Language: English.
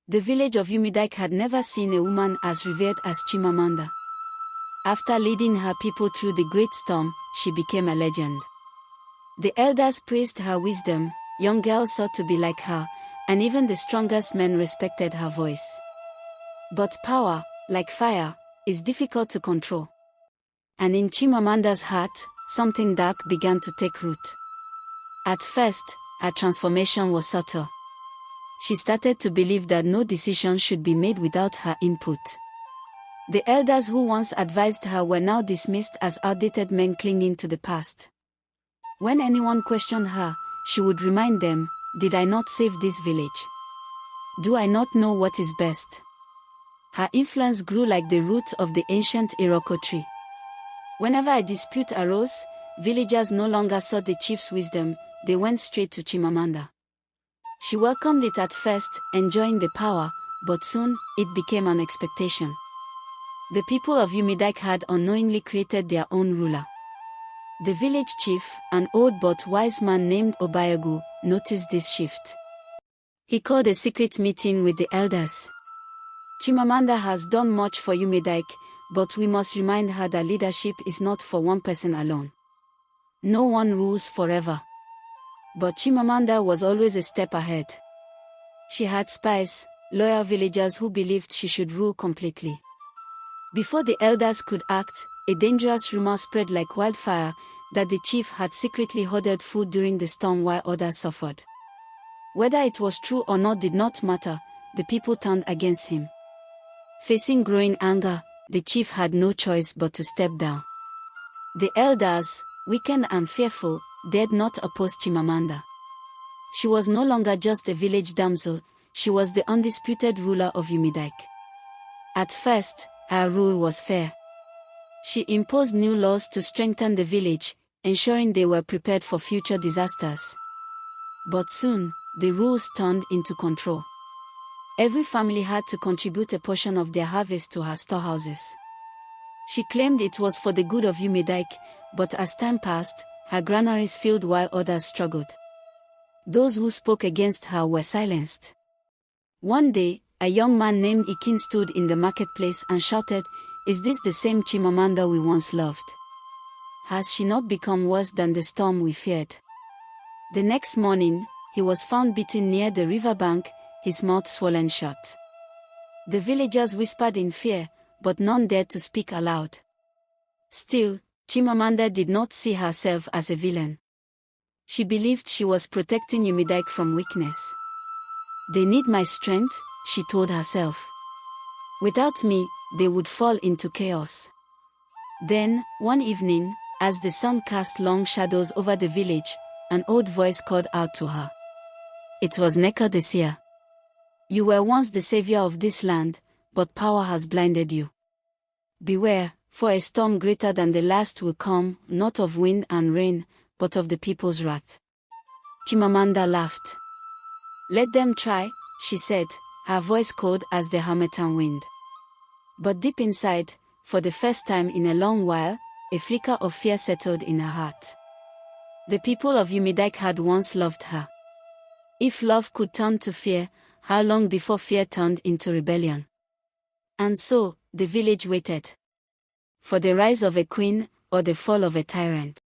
The village of Umidike had never seen a woman as revered as Chimuamanda. After leading her people through the great storm, she became a legend. The elders praised her wisdom, young girls sought to be like her, and even the strongest men respected her voice. But power, like fire, is difficult to control. And in Chimuamanda's heart, something dark began to take root. At first, her transformation was subtle. She started to believe that no decision should be made without her input. The elders who once advised her were now dismissed as outdated men clinging to the past. When anyone questioned her, she would remind them, "Did I not save this village? Do I not know what is best?" Her influence grew like the roots of the ancient Iroko tree. Whenever a dispute arose, villagers no longer sought the chief's wisdom, they went straight to Chimuamanda. She welcomed it at first, enjoying the power, but soon, it became an expectation. The people of Umidike had unknowingly created their own ruler. The village chief, an old but wise man named Obayagu, noticed this shift. He called a secret meeting with the elders. "Chimuamanda has done much for Umidike, but we must remind her that leadership is not for one person alone. No one rules forever." But Chimuamanda was always a step ahead. She had spies, loyal villagers who believed she should rule completely. Before the elders could act, a dangerous rumor spread like wildfire that the chief had secretly hoarded food during the storm while others suffered. Whether it was true or not did not matter, the people turned against him. Facing growing anger, the chief had no choice but to step down. The elders, weakened and fearful, dared not oppose Chimuamanda. She was no longer just a village damsel, she was the undisputed ruler of Umidike. At first, her rule was fair. She imposed new laws to strengthen the village, ensuring they were prepared for future disasters. But soon, the rules turned into control. Every family had to contribute a portion of their harvest to her storehouses. She claimed it was for the good of Umidike, but as time passed, her granaries filled while others struggled. Those who spoke against her were silenced. One day, a young man named Ikin stood in the marketplace and shouted, "Is this the same Chimuamanda we once loved? Has she not become worse than the storm we feared?" The next morning, he was found beaten near the riverbank, his mouth swollen shut. The villagers whispered in fear, but none dared to speak aloud. Still, Chimuamanda did not see herself as a villain. She believed she was protecting Umidike from weakness. "They need my strength," she told herself. "Without me, they would fall into chaos." Then, one evening, as the sun cast long shadows over the village, an old voice called out to her. It was Neka the seer. "You were once the savior of this land, but power has blinded you. Beware, for a storm greater than the last will come, not of wind and rain, but of the people's wrath." Chimuamanda laughed. "Let them try," she said, her voice cold as the harmattan wind. But deep inside, for the first time in a long while, a flicker of fear settled in her heart. The people of Umidike had once loved her. If love could turn to fear, how long before fear turned into rebellion? And so, the village waited. For the rise of a queen, or the fall of a tyrant.